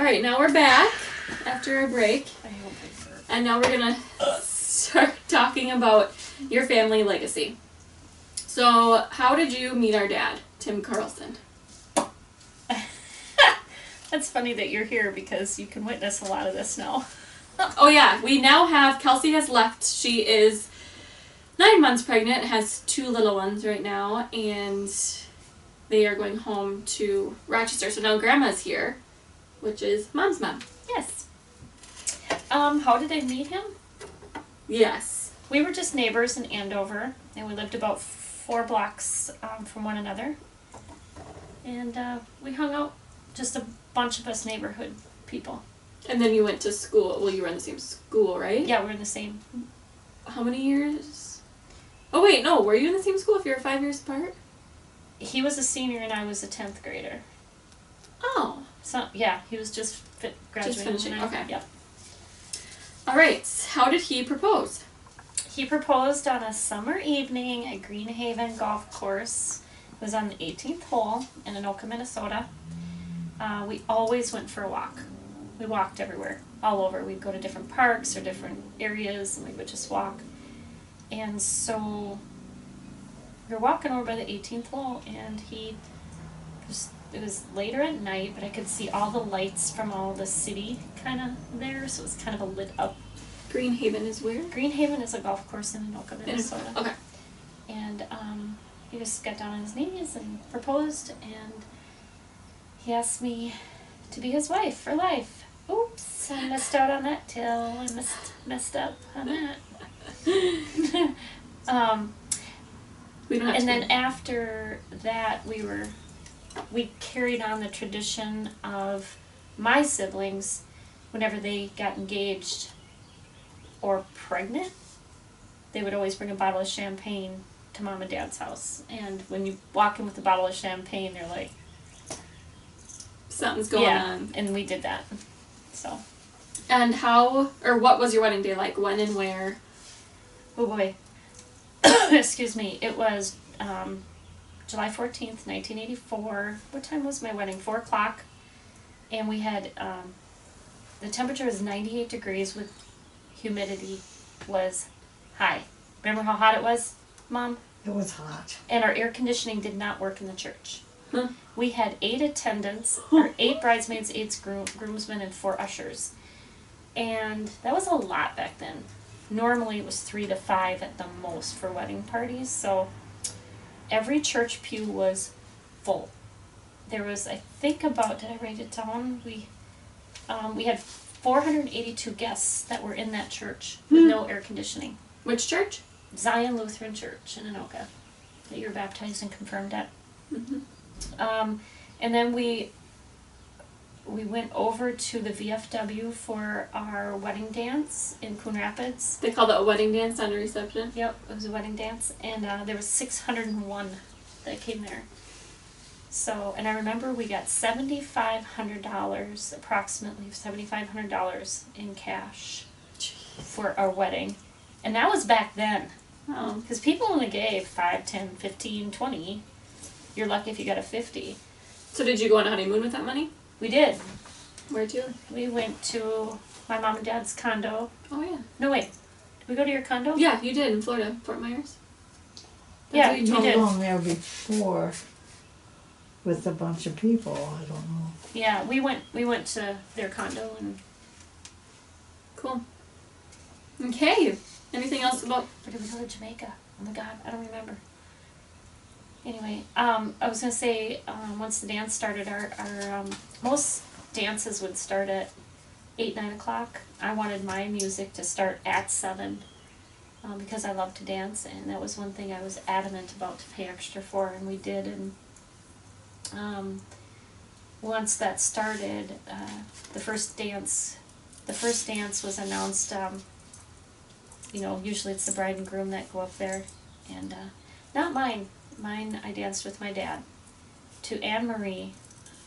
Alright, now we're back after a break. I hope I burp. And now we're going to start talking about your family legacy. So, how did you meet our dad, Tim Carlson? That's funny that you're here because you can witness a lot of this now. Oh yeah, we now have, Kelsey has left. She is 9 months pregnant, has 2 little ones right now, and they are going home to Rochester. So now Grandma's here, which is Mom's mom. Yes. How did I meet him? Yes. We were just neighbors in Andover, and we lived about 4 blocks from one another. And we hung out, just a bunch of us neighborhood people. And then you went to school. Well, you were in the same school, right? Yeah, we were in the same. How many years? Oh wait, no. Were you in the same school if you were 5 years apart? He was a senior and I was a 10th grader. Oh. So yeah, he was just graduating. Just finishing. Okay. Yep. All right. How did he propose? He proposed on a summer evening at Greenhaven Golf Course. It was on the 18th hole in Anoka, Minnesota. We always went for a walk. We walked everywhere, all over. We'd go to different parks or different areas, and we would just walk. And so we were walking over by the 18th hole, and it was later at night, but I could see all the lights from all the city kind of there, so it was kind of a lit up. Greenhaven is where? Greenhaven is a golf course in Anoka, Minnesota. Okay. And he just got down on his knees and proposed, and he asked me to be his wife for life. Oops, I missed out on that till I messed up on that. And then after that, we carried on the tradition of my siblings, whenever they got engaged or pregnant, they would always bring a bottle of champagne to Mom and Dad's house. And when you walk in with a bottle of champagne, they're like, something's going on. And we did that. So. And what was your wedding day like? When and where? Oh boy. Excuse me. It was July 14th, 1984. What time was my wedding? 4 o'clock. And we had, the temperature was 98 degrees with humidity was high. Remember how hot it was, Mom? It was hot. And our air conditioning did not work in the church. Huh. We had 8 attendants, or 8 bridesmaids, 8 groomsmen, and 4 ushers. And that was a lot back then. Normally it was 3 to 5 at the most for wedding parties, so every church pew was full. There was, I think about, did I write it down? We had 482 guests that were in that church with no air conditioning. Which church? Zion Lutheran Church in Anoka, that you were baptized and confirmed at. Mm-hmm. And then we went over to the VFW for our wedding dance in Coon Rapids. They called it a wedding dance on a reception? Yep, it was a wedding dance, and there was 601 that came there. So, and I remember we got $7,500, approximately $7,500 in cash for our wedding. And that was back then. Oh. Because people only gave 5, 10, 15, 20. You're lucky if you got a 50. So did you go on a honeymoon with that money? We did. Where'd you live? We went to my mom and dad's condo. Oh, yeah. No, wait. Did we go to your condo? Yeah, you did in Florida, Fort Myers. Yeah, We we were did. on there before with a bunch of people. I don't know. Yeah, we went to their condo and. Cool. Okay. Anything else about... Or did we go to Jamaica? Oh my God, I don't remember. Anyway, I was gonna say, once the dance started, our most dances would start at 8, 9 o'clock. I wanted my music to start at 7, because I love to dance, and that was one thing I was adamant about to pay extra for, and we did. And once that started, the first dance was announced. Usually it's the bride and groom that go up there, and not mine. Mine, I danced with my dad. To Anne Marie,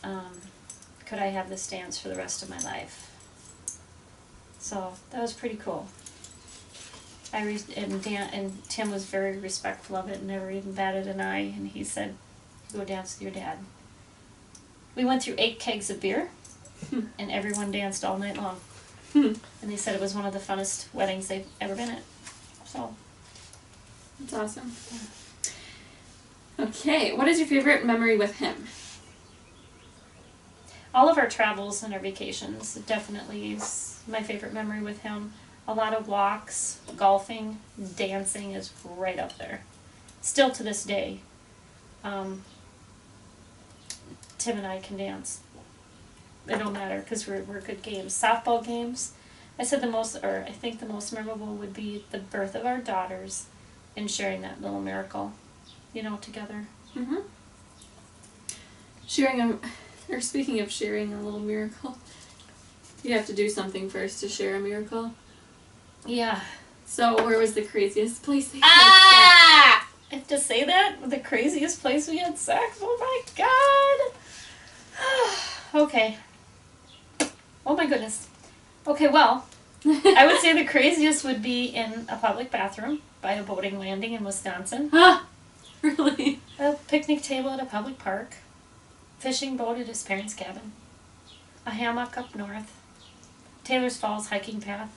could I have this dance for the rest of my life? So that was pretty cool. And Tim was very respectful of it and never even batted an eye, and he said, "Go dance with your dad." We went through 8 kegs of beer. and everyone danced all night long. Hmm. And they said it was one of the funnest weddings they've ever been at. So, That's awesome. Okay, what is your favorite memory with him? all of our travels and our vacations definitely is my favorite memory with him. A lot of walks, golfing, dancing is right up there. Still to this day, Tim and I can dance. It don't matter because we're good games. Softball games. I think the most memorable would be the birth of our daughters and sharing that little miracle, together. Mm-hmm. Speaking of sharing a little miracle, you have to do something first to share a miracle. Yeah. So, where was the craziest place that you I have to say that? The craziest place we had sex? Oh my god! Okay. Oh my goodness. Okay, well, I would say the craziest would be in a public bathroom by a boating landing in Wisconsin. Ah, really? A picnic table at a public park. Fishing boat at his parents' cabin. A hammock up north. Taylor's Falls hiking path.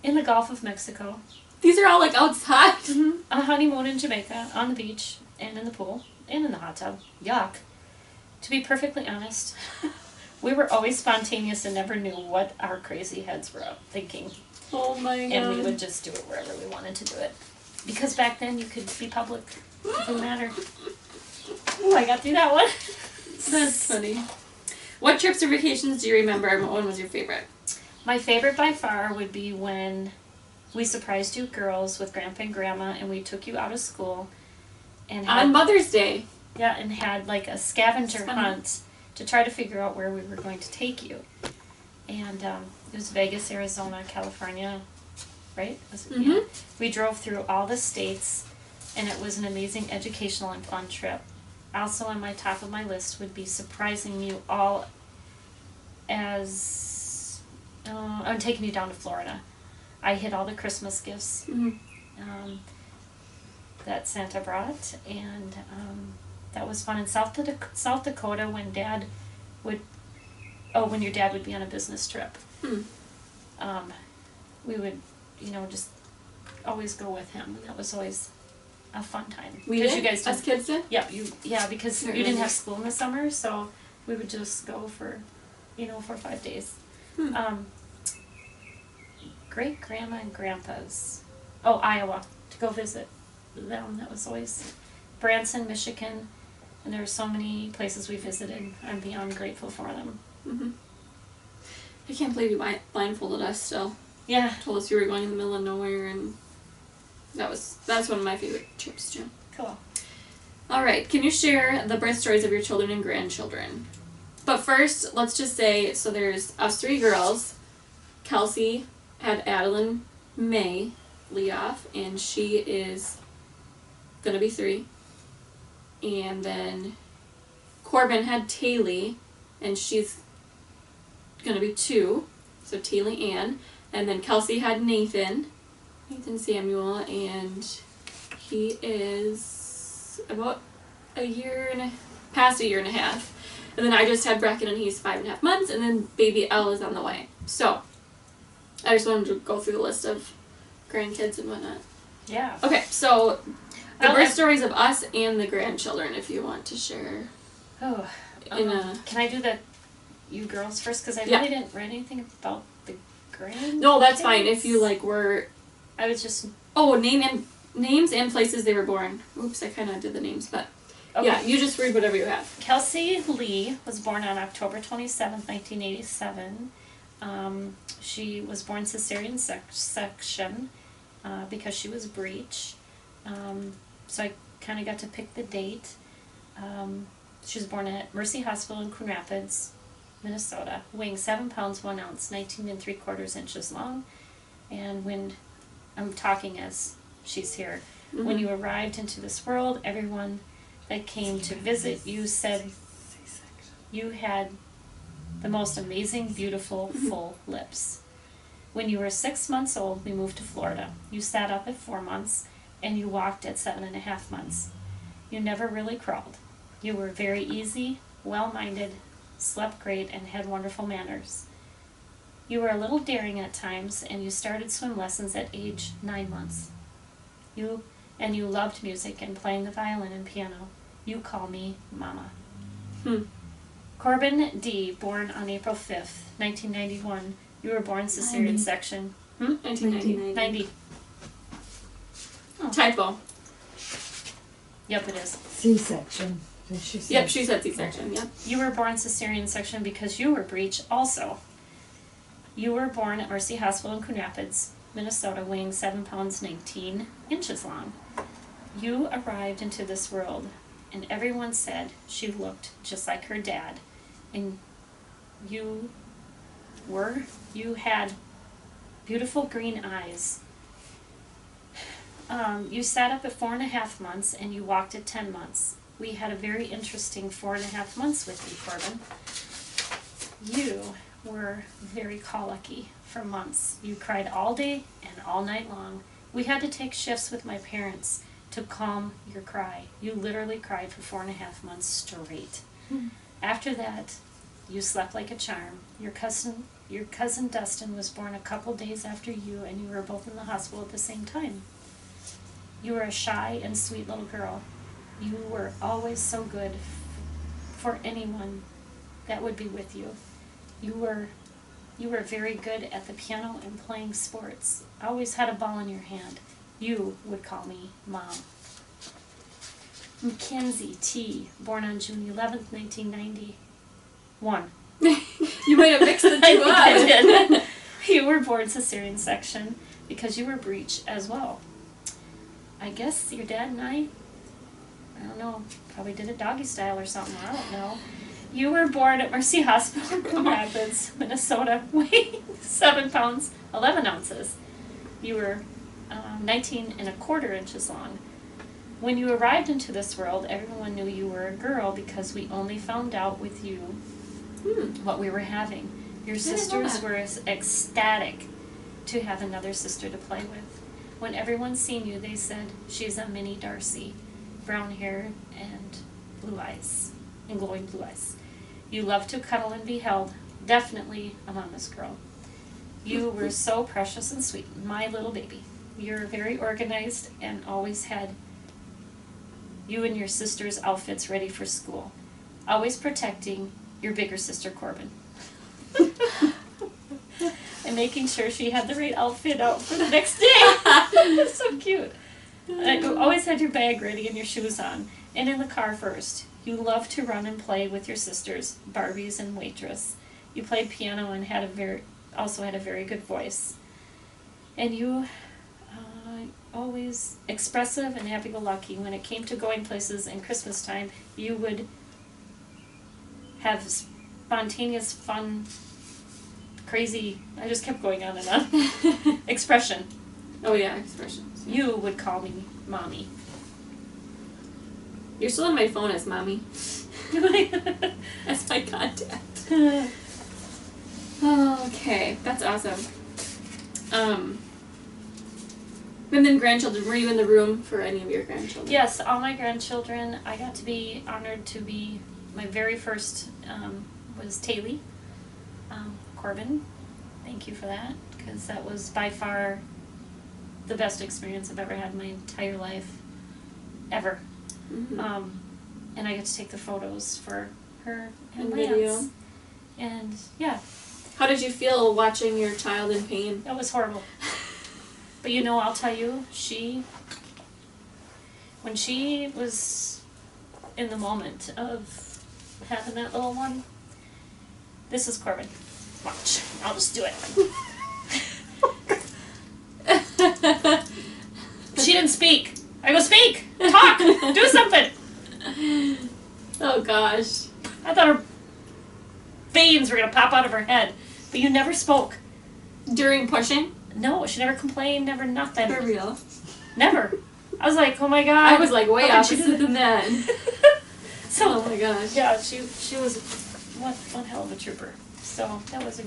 In the Gulf of Mexico. These are all like outside. Mm-hmm. A honeymoon in Jamaica, on the beach, and in the pool, and in the hot tub. Yuck. To be perfectly honest, we were always spontaneous and never knew what our crazy heads were thinking. Oh my god. And we would just do it wherever we wanted to do it. Because back then you could be public. It didn't matter. Ooh, I got through that one. That's funny. What trips or vacations do you remember, and what one was your favorite? My favorite by far would be when we surprised you girls with Grandpa and Grandma and we took you out of school and had, On Mother's Day. Yeah, and had like a scavenger hunt to try to figure out where we were going to take you. And it was Vegas, Arizona, California, right? Mm-hmm. Yeah. We drove through all the states and it was an amazing educational and fun trip. Also on my top of my list would be surprising you all as I'm taking you down to Florida. I hid all the Christmas gifts that Santa brought, and that was fun. In South Dakota, when when your dad would be on a business trip, we would, just always go with him, and that was always a fun time. We did? You guys us kids did? Yeah, because you didn't have school in the summer, so we would just go for 5 days. Great grandma and grandpa's. Oh, Iowa, to go visit them. That was always Branson, Michigan, and there were so many places we visited. I'm beyond grateful for them. Mm-hmm. I can't believe you blindfolded us still. Yeah. Told us you were going in the middle of nowhere, and that's one of my favorite trips too. Cool. All right, can you share the birth stories of your children and grandchildren? But first, let's just say, so there's us three girls. Kelsey had Adeline May Leoff, and she is going to be 3. And then Corbin had Taylor, and she's going to be 2, so Taylor Ann. And then Kelsey had Nathan Samuel, and he is about past a year and a half. And then I just had Brecken, and he's 5.5 months, and then baby Elle is on the way. So I just wanted to go through the list of grandkids and whatnot. Yeah. Okay, so the birth stories of us and the grandchildren, if you want to share. Oh. Can I do you girls first? Because I really didn't write anything about the grandkids. No, that's fine. If you were. I was just. Oh, names and places they were born. Oops, I kind of did the names, but. Okay. Yeah, you just read whatever you have. Kelsey Lee was born on October 27th, 1987. She was born cesarean section because she was breech. So I kind of got to pick the date. She was born at Mercy Hospital in Coon Rapids, Minnesota, weighing 7 pounds 1 ounce, 19 3/4 inches long. And when I'm talking as she's here, when you arrived into this world, everyone that came to visit you said you had the most amazing, beautiful, full lips. When you were 6 months old, we moved to Florida. You sat up at 4 months, and you walked at 7.5 months. You never really crawled. You were very easy, well-minded, slept great, and had wonderful manners. You were a little daring at times, and you started swim lessons at age 9 months. You loved music and playing the violin and piano. You call me Mama. Corbin D., born on April 5th, 1991. You were born cesarean section. 1990. 90. Oh. Typo. Yep, it is. C-section. Did she say? Yep, she said C-section, yep. You were born cesarean section because you were breech also. You were born at Mercy Hospital in Coon Rapids, Minnesota, weighing 7 pounds 19 inches long. You arrived into this world, and everyone said she looked just like her dad. And you had beautiful green eyes. You sat up at 4.5 months, and you walked at 10 months. We had a very interesting 4.5 months with you, Corbin. You were very colicky for months. You cried all day and all night long. We had to take shifts with my parents to calm your cry. You literally cried for 4.5 months straight. After that, you slept like a charm. Your cousin Dustin was born a couple days after you, and you were both in the hospital at the same time. You were a shy and sweet little girl. You were always so good for anyone that would be with you. You were very good at the piano and playing sports. Always had a ball in your hand. You would call me Mom. Mackenzie T., born on June 11th, 1991. You might have mixed the two up. I did. You were born cesarean section because you were breech as well. I guess your dad and I don't know, probably did it doggy style or something, I don't know. You were born at Mercy Hospital in Coon Rapids, Minnesota, weighing 7 pounds, 11 ounces. You were 19.25 inches long. When you arrived into this world, everyone knew you were a girl because we only found out with you what we were having. Your sisters were ecstatic to have another sister to play with. When everyone seen you, they said, she's a mini Darcie. Brown hair and blue eyes, and glowing blue eyes. You loved to cuddle and be held. Definitely a mama's girl. You were so precious and sweet, my little baby. You're very organized and always had you and your sister's outfits ready for school. Always protecting your bigger sister, Corbin. And making sure she had the right outfit out for the next day. That's so cute. You always had your bag ready and your shoes on, and in the car first. You loved to run and play with your sisters, Barbies and Waitress. You played piano and also had a very good voice. And you always expressive and happy-go-lucky. When it came to going places in Christmas time, you would have spontaneous, fun, crazy, I just kept going on and on, expression. Oh yeah, expressions. You would call me Mommy. You're still on my phone as Mommy. That's my contact. Okay, that's awesome. And then grandchildren, were you in the room for any of your grandchildren? Yes, all my grandchildren. I got to be honored to be, my very first was Taylor. Corbin, thank you for that, because that was by far the best experience I've ever had in my entire life, ever. Mm-hmm. And I get to take the photos for her and video. Lance. And yeah. How did you feel watching your child in pain? That was horrible. But you know, I'll tell you, when she was in the moment of having that little one, this is Corbin. Watch. I'll just do it. She didn't speak. I go, speak! Talk! Do something! Oh gosh. I thought her veins were going to pop out of her head. But you never spoke. During pushing? No, she never complained, never nothing. For real? Never. I was like, oh my god. I was like way opposite than that. So, oh my gosh. Yeah, she was one hell of a trooper. So that was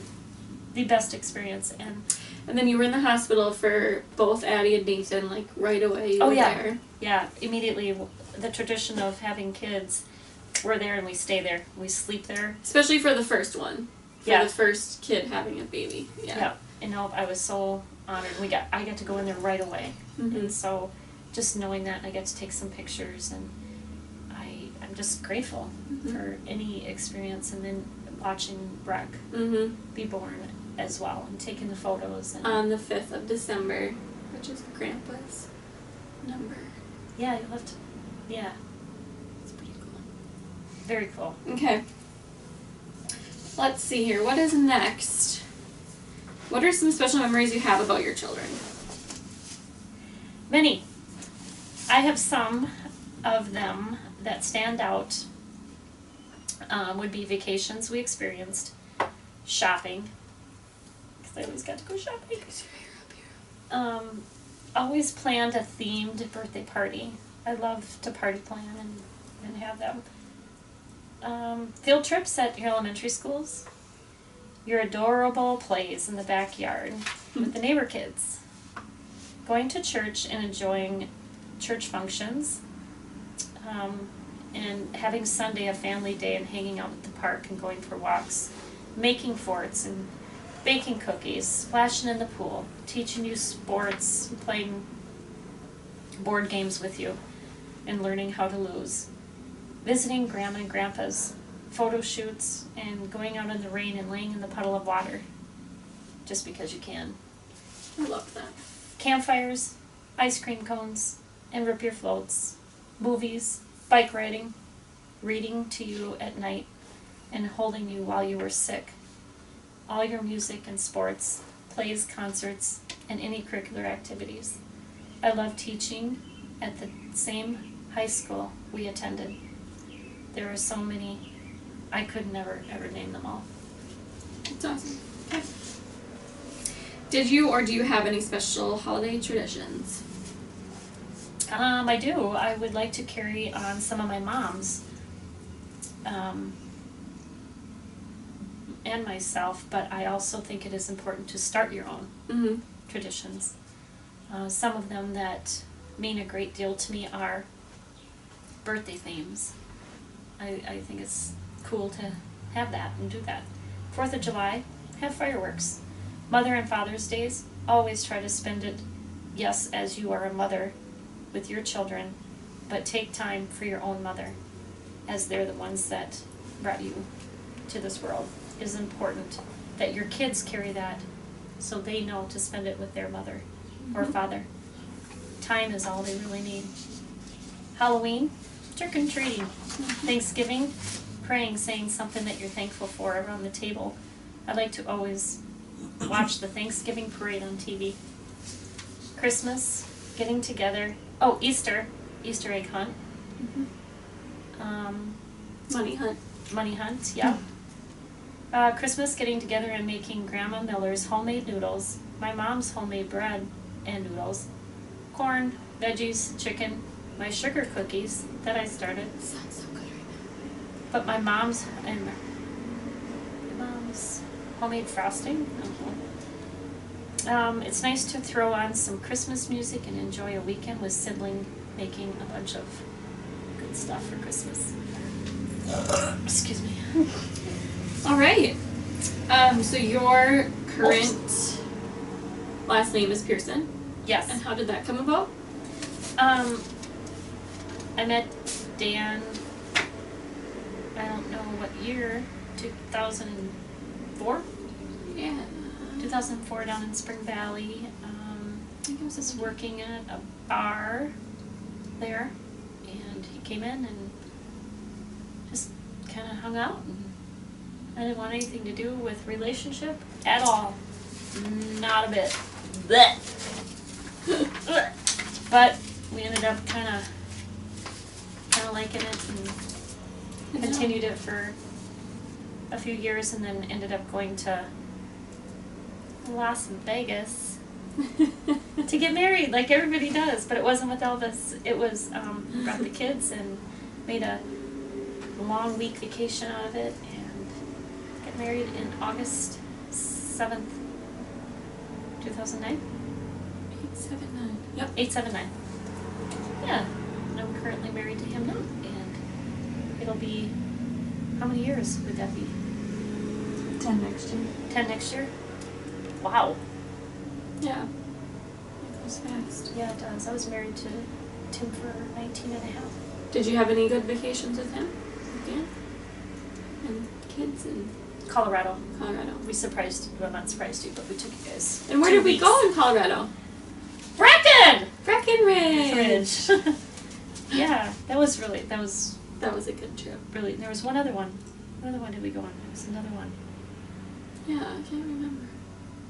the best experience. And then you were in the hospital for both Addie and Nathan, like right away. You were yeah. There. Yeah, immediately. The tradition of having kids, we're there and we stay there. We sleep there. Especially for the first one. For Yeah. the first kid having a baby. Yeah. Yeah. And no, I was so honored. I got to go in there right away. Mm-hmm. And so just knowing that, I got to take some pictures, and I'm just grateful for any experience, and then watching Breck be born as well, and taking the photos. And on the 5th of December, which is Grandpa's number. yeah, you left. Yeah, It's pretty cool. very cool. Okay. Let's see here. What is next? What are some special memories you have about your children? Many. I have some of them that stand out. Would be vacations we experienced, shopping, because I always got to go shopping. Always planned a themed birthday party. I love to party plan and have them. Field trips at your elementary schools. Your adorable plays in the backyard with the neighbor kids. Going to church and enjoying church functions. And having Sunday a family day and hanging out at the park and going for walks. Making forts and baking cookies, splashing in the pool, teaching you sports, playing board games with you, and learning how to lose. Visiting Grandma and Grandpa's, photo shoots, and going out in the rain and laying in the puddle of water, just because you can. I love that. Campfires, ice cream cones, and root beer floats, movies, bike riding, reading to you at night, and holding you while you were sick. All your music and sports, plays, concerts, and any curricular activities. I love teaching at the same high school we attended. There are so many, I could never ever name them all. That's awesome. Okay. Did you or do you have any special holiday traditions? I do. I would like to carry on some of my mom's and myself, but I also think it is important to start your own traditions. Some of them that mean a great deal to me are birthday themes. I think it's cool to have that and do that. 4th of July, have fireworks. Mother and Father's Days, always try to spend it, yes, as you are a mother with your children, but take time for your own mother, as they're the ones that brought you to this world. It is important that your kids carry that so they know to spend it with their mother or father. Time is all they really need. Halloween, trick-and-treating. Thanksgiving, praying, saying something that you're thankful for around the table. I like to always watch the Thanksgiving parade on TV. Christmas, getting together. Oh, Easter egg hunt. Money hunt. Money hunt, yeah. Christmas, getting together and making Grandma Miller's homemade noodles, my mom's homemade bread and noodles, corn, veggies, chicken, my sugar cookies that I started. Sounds so good right now. But my mom's homemade frosting. It's nice to throw on some Christmas music and enjoy a weekend with sibling making a bunch of good stuff for Christmas. Excuse me. All right. So your current last name is Pearson. Yes. And how did that come about? I met Dan, I don't know what year, 2004? Yeah. 2004 down in Spring Valley. I think I was just working at a bar there, and he came in and just kind of hung out. And I didn't want anything to do with relationship at all. Not a bit. Blech. But we ended up kind of liking it and continued it for a few years, and then ended up going to Las Vegas to get married like everybody does, but it wasn't with Elvis. It was brought the kids and made a long week vacation out of it, and got married in August 7th, 2009. 879. Yep. 879. Yeah, and I'm currently married to him now, and it'll be, how many years would that be? 10 next year. 10 next year? Wow. Yeah. It goes fast. Yeah, it does. I was married to Tim for 19 and a half. Did you have any good vacations with him? Yeah. And kids in Colorado. Colorado. We surprised, well, not surprised you, but we took you guys. And where 2 did we weeks. go in Colorado? Brecken! Breckenridge. Yeah, that was That was a good trip. really, there was one other one. What other one did we go on? There was another one. Yeah, I can't remember.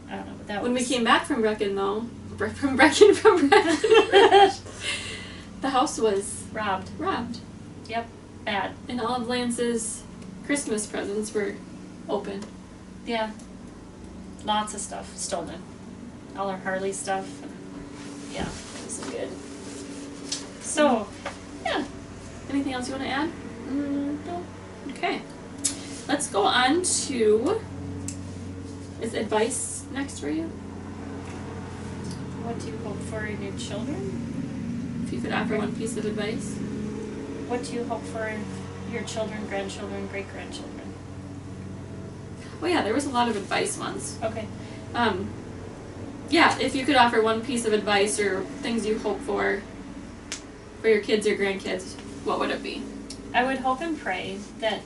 I don't know, but that When was... we came back from Brecken, though, from Breckenridge, the house was Robbed. robbed. Yep, bad. And all of Lance's Christmas presents were open. Yeah. Lots of stuff stolen. All our Harley stuff. And yeah, it wasn't good. So, yeah. Anything else you want to add? No. Okay. Let's go on to... Is advice next for you? What do you hope for in your children? If you could offer one piece of advice. What do you hope for in your children, grandchildren, great-grandchildren? Oh yeah, there was a lot of advice ones. Okay. Yeah, if you could offer one piece of advice or things you hope for your kids or grandkids, what would it be? I would hope and pray that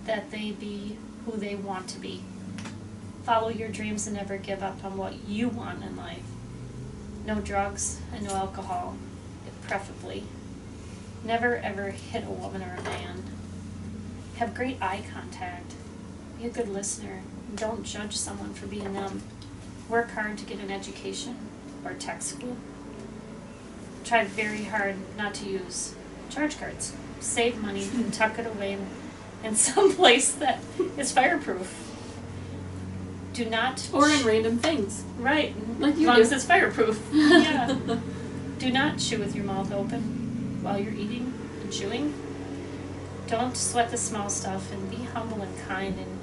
that they be who they want to be. Follow your dreams and never give up on what you want in life. No drugs and no alcohol, preferably. Never ever hit a woman or a man. Have great eye contact. Be a good listener. Don't judge someone for being them. Work hard to get an education or tech school. Try very hard not to use charge cards. Save money and tuck it away in some place that is fireproof. Do not... Or in random things. Right. Like As you long do. as it's fireproof. Yeah. Do not chew with your mouth open while you're eating and chewing. Don't sweat the small stuff and be humble and kind, and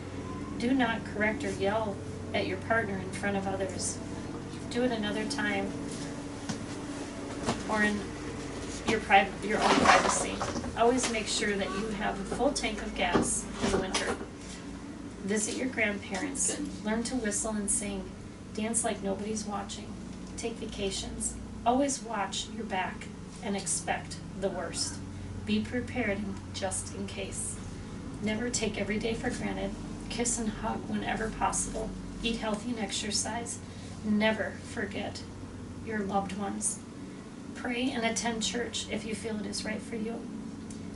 do not correct or yell at your partner in front of others. Do it another time or in your own privacy. Always make sure that you have a full tank of gas in the winter. Visit your grandparents. Good. Learn to whistle and sing. Dance like nobody's watching. Take vacations. Always watch your back and expect the worst. Be prepared just in case. Never take every day for granted. Kiss and hug whenever possible. Eat healthy and exercise. Never forget your loved ones. Pray and attend church if you feel it is right for you.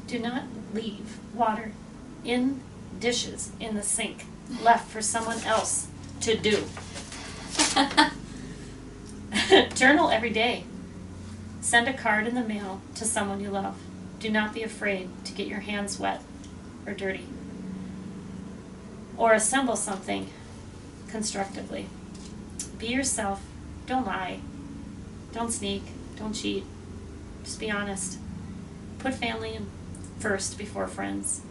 Do not leave water in dishes in the sink left for someone else to do. Journal every day. Send a card in the mail to someone you love. Do not be afraid to get your hands wet or dirty. Or assemble something constructively. Be yourself. Don't lie. Don't sneak. Don't cheat. Just be honest. Put family first before friends.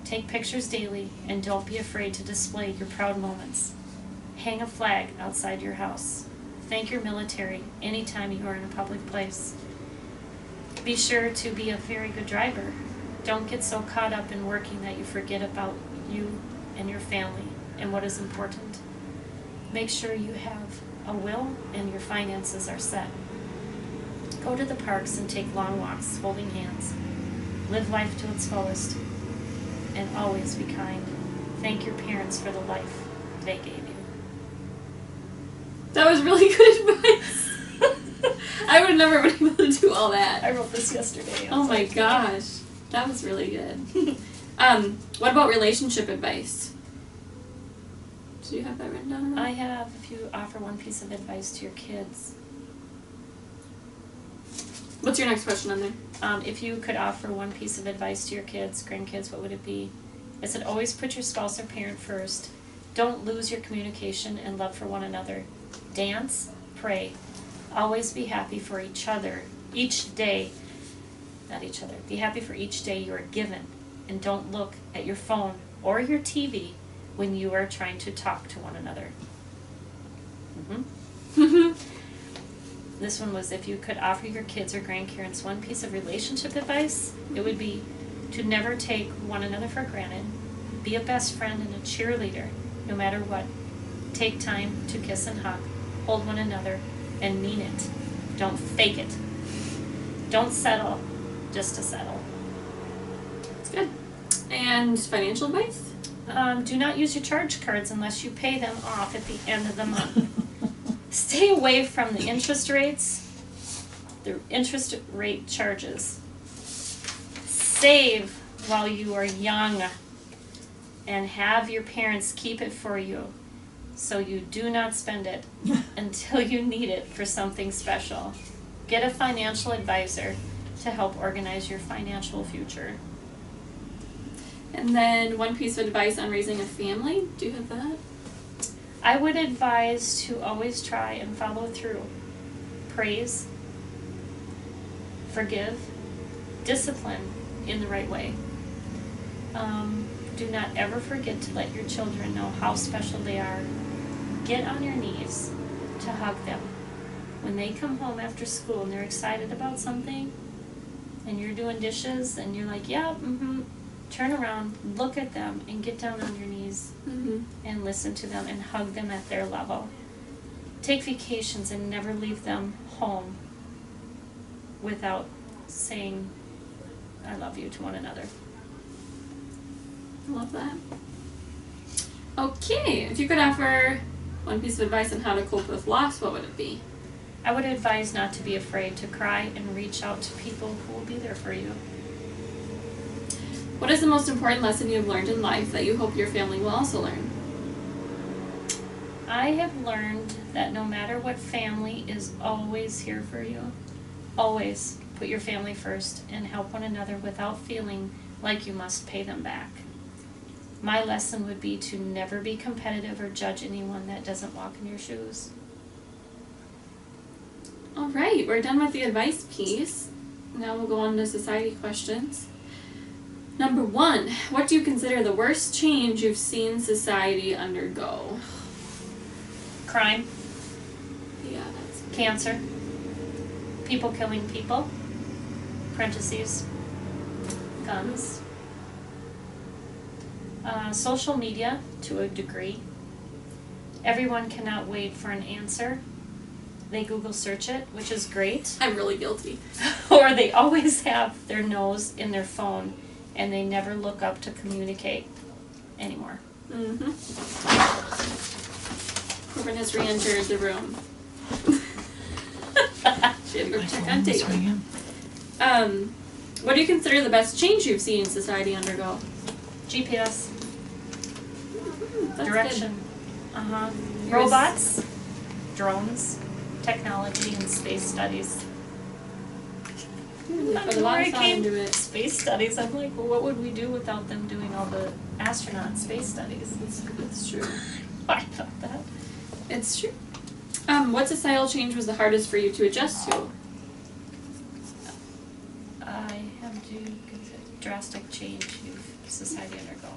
Take pictures daily and don't be afraid to display your proud moments. Hang a flag outside your house. Thank your military anytime you are in a public place. Be sure to be a very good driver. Don't get so caught up in working that you forget about you and your family and what is important. Make sure you have a will and your finances are set. Go to the parks and take long walks holding hands. Live life to its fullest. And always be kind. Thank your parents for the life they gave you. That was really good advice. I would have never been able to do all that. I wrote this yesterday. Oh my gosh. That was really good. What about relationship advice? Do you have that written down? I have, if you offer one piece of advice to your kids. What's your next question on there? If you could offer one piece of advice to your kids, grandkids, what would it be? I said always put your spouse or parent first. Don't lose your communication and love for one another. Dance, pray. Always be happy for each other. Each day, not each other, be happy for each day you are given. And don't look at your phone or your TV when you are trying to talk to one another. This one was, if you could offer your kids or grandparents one piece of relationship advice, it would be to never take one another for granted. Be a best friend and a cheerleader, no matter what. Take time to kiss and hug, hold one another, and mean it. Don't fake it. Don't settle just to settle. That's good. And financial advice? Do not use your charge cards unless you pay them off at the end of the month. Stay away from the interest rate charges. Save while you are young and have your parents keep it for you so you do not spend it until you need it for something special. Get a financial advisor to help organize your financial future. And then one piece of advice on raising a family. Do you have that? I would advise to always try and follow through. Praise, forgive, discipline in the right way. Do not ever forget to let your children know how special they are. Get on your knees to hug them. When they come home after school and they're excited about something, and you're doing dishes, and you're like, yeah, turn around, look at them, and get down on your knees and listen to them and hug them at their level. Take vacations and never leave them home without saying, I love you to one another. I love that. Okay, if you could offer one piece of advice on how to cope with loss, what would it be? I would advise not to be afraid to cry and reach out to people who will be there for you. What is the most important lesson you have learned in life that you hope your family will also learn? I have learned that no matter what, family is always here for you. Always put your family first and help one another without feeling like you must pay them back. My lesson would be to never be competitive or judge anyone that doesn't walk in your shoes. All right, we're done with the advice piece. Now we'll go on to society questions. Number 1, what do you consider the worst change you've seen society undergo? Crime, Yeah, that's cancer, people killing people, parentheses, guns, social media to a degree. Everyone cannot wait for an answer. They Google search it, which is great. I'm really guilty. Or they always have their nose in their phone and they never look up to communicate anymore. Corbin has re-entered the room. She had to go check on David. What do you consider the best change you've seen society undergo? GPS, That's direction, Yours- robots, drones, technology, and space studies. Good. Not Put a the lot more of I thought came into to it. space studies, I'm like, well, what would we do without them doing all the astronaut space studies? It's true. I thought that. It's true. What societal change was the hardest for you to adjust to? I have to consider drastic change in society undergo.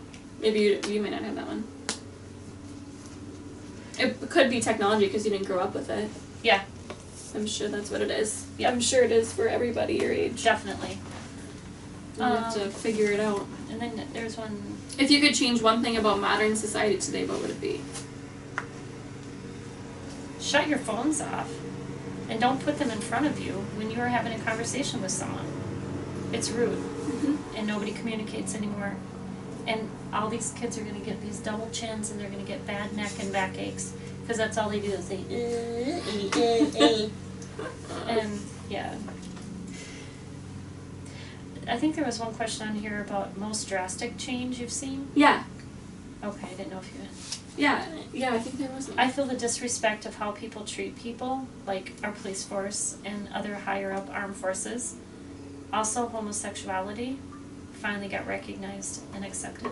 Maybe you may not have that one. It could be technology because you didn't grow up with it. Yeah, I'm sure that's what it is. Yep. I'm sure it is for everybody your age. definitely. You have to figure it out. And then there's one, If you could change one thing about modern society today, what would it be? shut your phones off and don't put them in front of you when you are having a conversation with someone. It's rude and nobody communicates anymore. And all these kids are going to get these double chins and they're going to get bad neck and back aches because that's all they do is they and yeah. I think there was one question on here about most drastic change you've seen. Yeah. Okay, I didn't know if you Yeah, I think there was. I feel the disrespect of how people treat people, like our police force and other higher up armed forces. Also, homosexuality finally got recognized and accepted.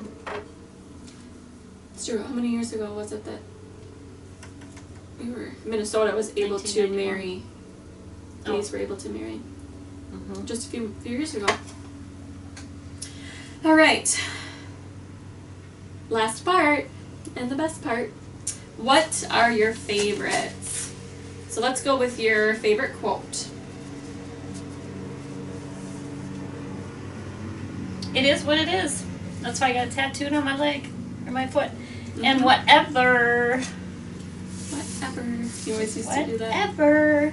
It's true. How many years ago was it that Minnesota was able to 1991. marry? Gays were able to marry just a few years ago. All right. Last part and the best part. What are your favorites? So let's go with your favorite quote. It is what it is. That's why I got it tattooed on my leg or my foot. Mm-hmm. And whatever. Whatever. You always used to do that. Whatever.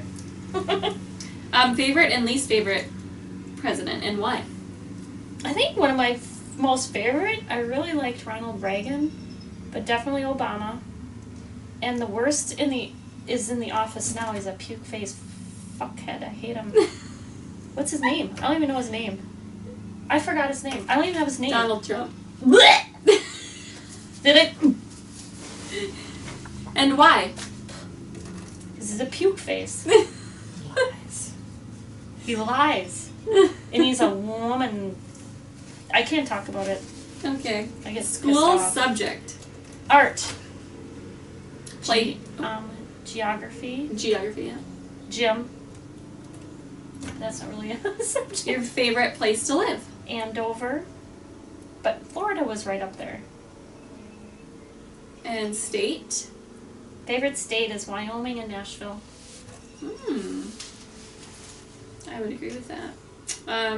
Favorite and least favorite president, and why? I think one of my most favorite, I really liked Ronald Reagan, but definitely Obama. And the worst is in the office now. He's a puke-faced fuckhead. I hate him. What's his name? I don't even know his name. I forgot his name. I don't even have his name. Donald Trump. Did it? And why? Because he's a puke face. Lies. He lies. And he's a woman. I can't talk about it. Okay. I get School pissed off. subject. Art. Play. Geography. Geography, yeah. Gym. That's not really a subject. Your favorite place to live? Andover. But Florida was right up there. And state? Favorite state is Wyoming and Nashville. I would agree with that.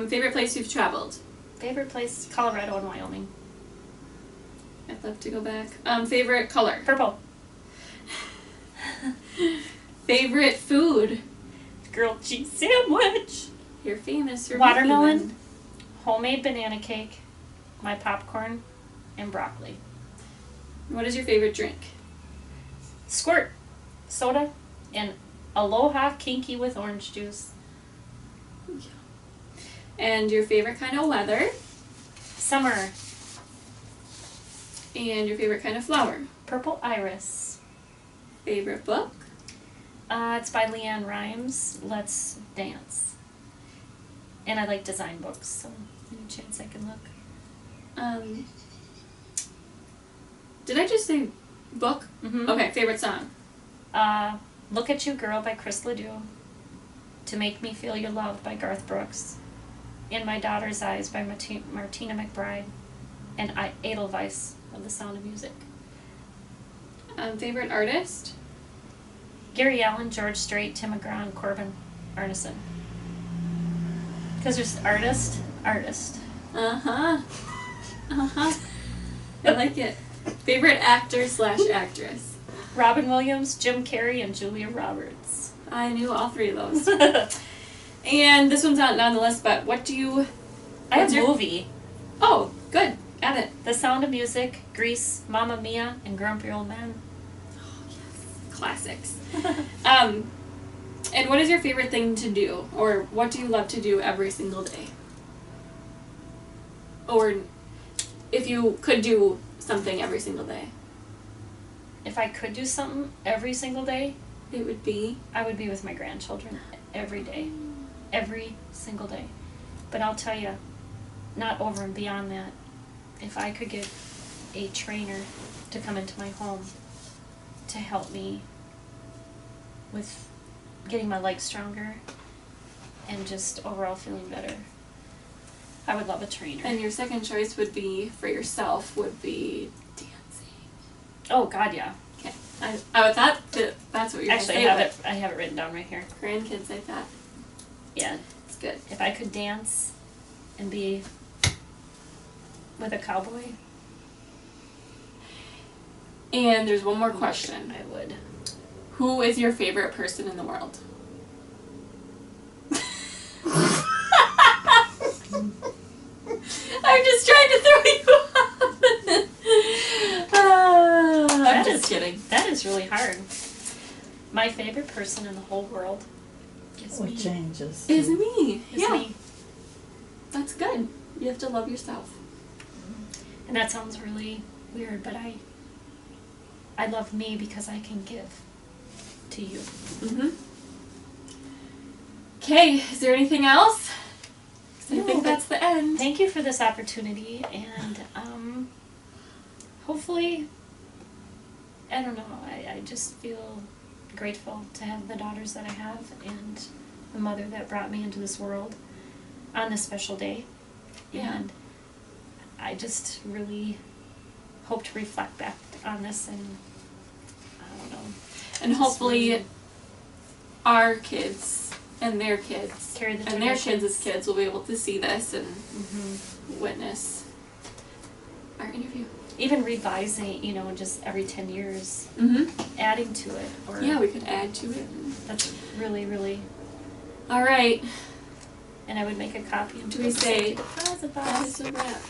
Favorite place you've traveled? Favorite place, Colorado and Wyoming. I'd love to go back. Favorite color? Purple. Favorite food? Grilled cheese sandwich. You're famous for Watermelon. making them. Homemade banana cake. My popcorn. And broccoli. What is your favorite drink? Squirt. Soda. And Aloha Kinky with orange juice. And your favorite kind of weather? Summer. And your favorite kind of flower? Purple iris. Favorite book? It's by Leanne Rimes. Let's Dance. And I like design books, so any chance I can look. Did I just say book? Mm-hmm. Okay, favorite song? Look at You Girl by Chris Ledoux. To Make Me Feel Your Love by Garth Brooks. In My Daughter's Eyes by Martina McBride. And Edelweiss of The Sound of Music. Favorite artist? Gary Allan, George Strait, Tim McGraw, and Corbin Arneson. Because there's artist. Uh-huh. Uh-huh. I like it. Favorite actor / actress? Robin Williams, Jim Carrey, and Julia Roberts. I knew all three of those. And this one's not on the list, but what do you... I have What's your- movie. Oh, good. Add it. The Sound of Music, Grease, Mamma Mia, and Grumpy Old Men. Classics. And what is your favorite thing to do? Or what do you love to do every single day? Or if you could do something every single day, If I could do something every single day, it would be... I would be with my grandchildren every day. Every single day. But I'll tell you, not over and beyond that, if I could get a trainer to come into my home to help me with getting my legs stronger and just overall feeling better, I would love a trainer. And your second choice would be, for yourself, would be dancing. Oh God, yeah. Okay. I thought that's what you're Actually, going to say. I have it written down right here. Grandkids, I thought. Yeah. It's good. If I could dance and be with a cowboy, And there's one more question. I would. Who is your favorite person in the world? I'm just trying to throw you off. I'm just kidding. That is really hard. My favorite person in the whole world is What me. changes? Is me. Is Yeah. me. That's good. You have to love yourself. And that sounds really weird, but I love me because I can give to you. Mm-hmm. Okay, is there anything else? 'Cause I think that's the end. Thank you for this opportunity, and hopefully, I don't know, I just feel grateful to have the daughters that I have and the mother that brought me into this world on this special day. Yeah. And I just really hope to reflect back on this, and I don't know. And hopefully our kids and their kids Carry the and their traditions. kids' kids will be able to see this and Mm-hmm. witness our interview. Even revising, you know, just every 10 years, Mm-hmm. adding to it. Or Yeah, we could add to it. That's really, really. All right. And I would make a copy and Do we say deposit that box. is a wrap?